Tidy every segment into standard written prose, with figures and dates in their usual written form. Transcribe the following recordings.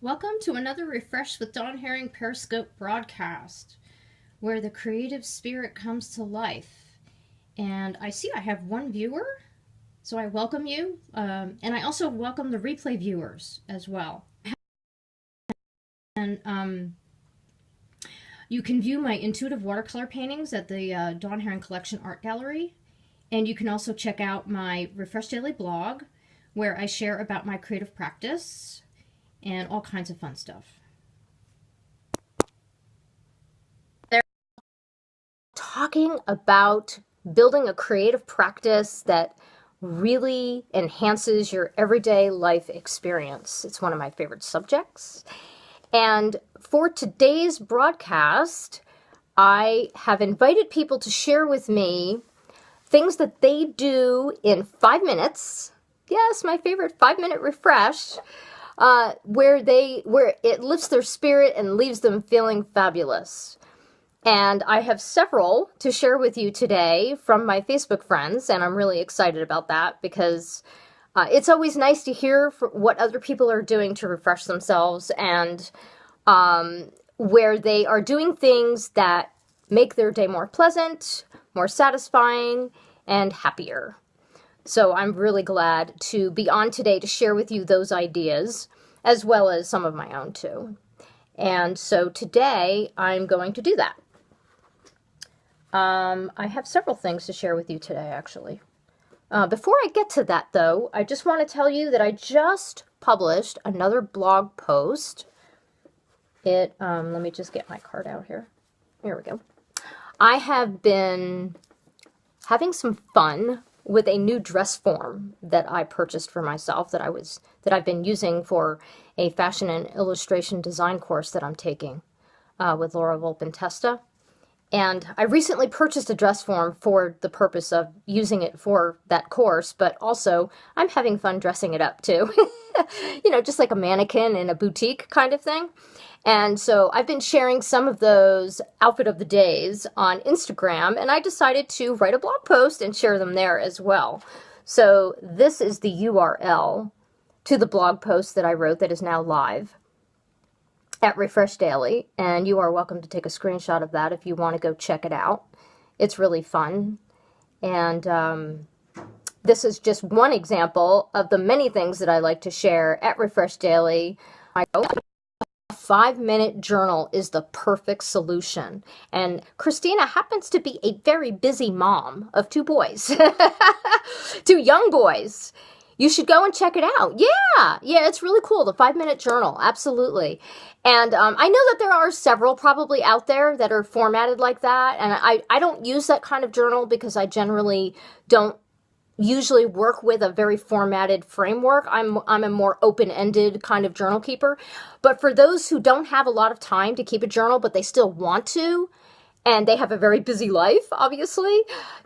Welcome to another Refresh with DawnHerring Periscope broadcast, where the creative spirit comes to life. And I see I have one viewer, so I welcome you, and I also welcome the replay viewers as well. And you can view my intuitive watercolor paintings at the DawnHerring Collection Art Gallery, and you can also check out my Refresh Daily blog, where I share about my creative practice and all kinds of fun stuff. They're talking about building a creative practice that really enhances your everyday life experience. It's one of my favorite subjects. And for today's broadcast, I have invited people to share with me things that they do in 5 minutes. Yes, my favorite 5-minute refresh. Where it lifts their spirit and leaves them feeling fabulous. And I have several to share with you today from my Facebook friends, and I'm really excited about that because it's always nice to hear what other people are doing to refresh themselves and where they are doing things that make their day more pleasant, more satisfying, and happier. So I'm really glad to be on today to share with you those ideas, as well as some of my own too. And so today I'm going to do that. I have several things to share with you today, actually. Before I get to that, though, I just want to tell you that I just published another blog post. Let me just get my card out here. Here we go. I have been having some fun with a new dress form that I purchased for myself that I've been using for a fashion and illustration design course that I'm taking with Laura Volpin-Testa. And I recently purchased a dress form for the purpose of using it for that course, but also I'm having fun dressing it up too. You know, just like a mannequin in a boutique kind of thing. And so I've been sharing some of those outfit of the days on Instagram, and I decided to write a blog post and share them there as well. So this is the URL to the blog post that I wrote that is now live at Refresh Daily, and you are welcome to take a screenshot of that if you want to go check it out. It's really fun. And this is just one example of the many things that I like to share at Refresh Daily. A 5-minute journal is the perfect solution. And Christina happens to be a very busy mom of 2 boys, 2 young boys. You should go and check it out. Yeah, it's really cool. The 5-minute journal, absolutely. And I know that there are several probably out there that are formatted like that. And I don't use that kind of journal because I generally don't usually work with a very formatted framework. I'm a more open-ended kind of journal keeper. But for those who don't have a lot of time to keep a journal, but they still want to, and they have a very busy life, obviously,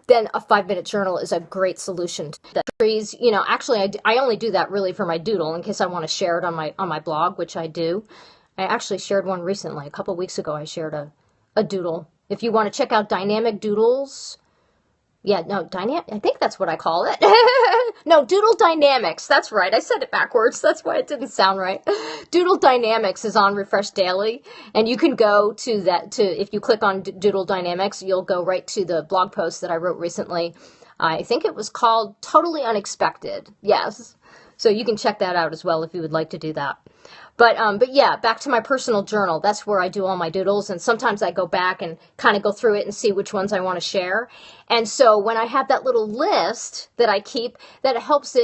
then a 5-minute journal is a great solution to that. You know, actually, I only do that really for my doodle in case I want to share it on my blog, which I do. I actually shared one recently. A couple weeks ago, I shared a doodle. If you want to check out dynamic doodles, I think that's what I call it. No, Doodle Dynamics. That's right. I said it backwards. That's why it didn't sound right. Doodle Dynamics is on Refresh Daily, and you can go to that. If you click on Doodle Dynamics, you'll go right to the blog post that I wrote recently. I think it was called Totally Unexpected. Yes. So you can check that out as well if you would like to do that. But yeah, back to my personal journal. That's where I do all my doodles, and sometimes I go back and kind of go through it and see which ones I want to share. And so when I have that little list that I keep, that helps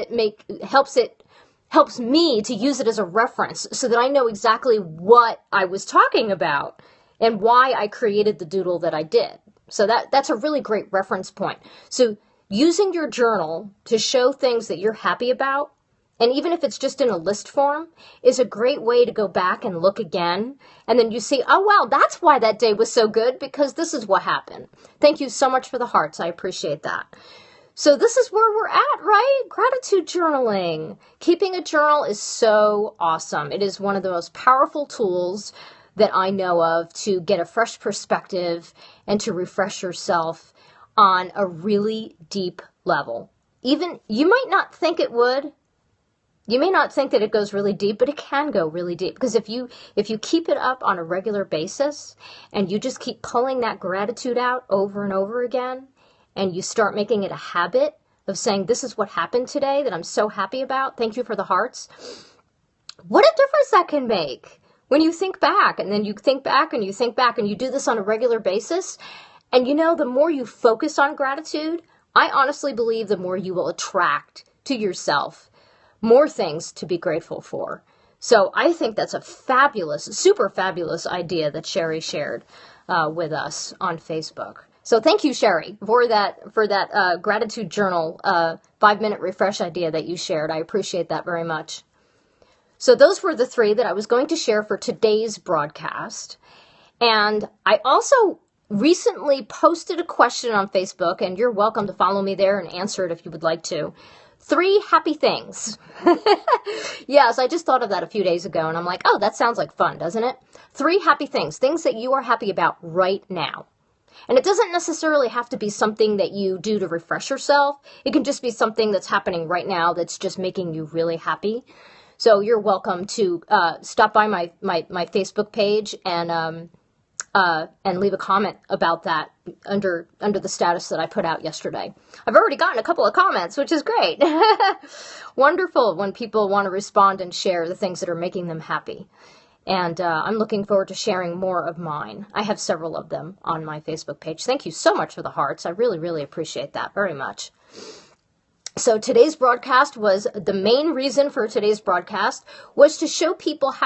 me to use it as a reference so that I know exactly what I was talking about and why I created the doodle that I did. So that's a really great reference point. So using your journal to show things that you're happy about, and even if it's just in a list form, is a great way to go back and look again. And then you see, oh, wow, that's why that day was so good, because this is what happened. Thank you so much for the hearts. I appreciate that. So this is where we're at, right? Gratitude journaling. Keeping a journal is so awesome. It is one of the most powerful tools that I know of to get a fresh perspective and to refresh yourself on a really deep level. Even you might not think it would, You may not think that it goes really deep, but it can go really deep, because if you keep it up on a regular basis and you just keep pulling that gratitude out over and over again, and you start making it a habit of saying, this is what happened today that I'm so happy about, thank you for the hearts, what a difference that can make when you think back, and then you think back and you think back, and you do this on a regular basis. And the more you focus on gratitude, I honestly believe the more you will attract to yourself more things to be grateful for. So I think that's a fabulous, super fabulous idea that Sherry shared with us on Facebook. So thank you, Sherry, for that gratitude journal 5-minute refresh idea that you shared. I appreciate that very much. So those were the 3 that I was going to share for today's broadcast. And I also recently posted a question on Facebook, and you're welcome to follow me there and answer it if you would like to. 3 happy things. Yes, I just thought of that a few days ago, and I'm like, oh, that sounds like fun, doesn't it? 3 happy things that you are happy about right now. And it doesn't necessarily have to be something that you do to refresh yourself. It can just be something that's happening right now that's just making you really happy. So you're welcome to stop by my Facebook page and leave a comment about that under the status that I put out yesterday. I've already gotten a couple of comments, which is great. Wonderful when people want to respond and share the things that are making them happy. And I'm looking forward to sharing more of mine. I have several of them on my Facebook page. Thank you so much for the hearts. I really, really appreciate that very much. So today's broadcast the main reason for today's broadcast was to show people how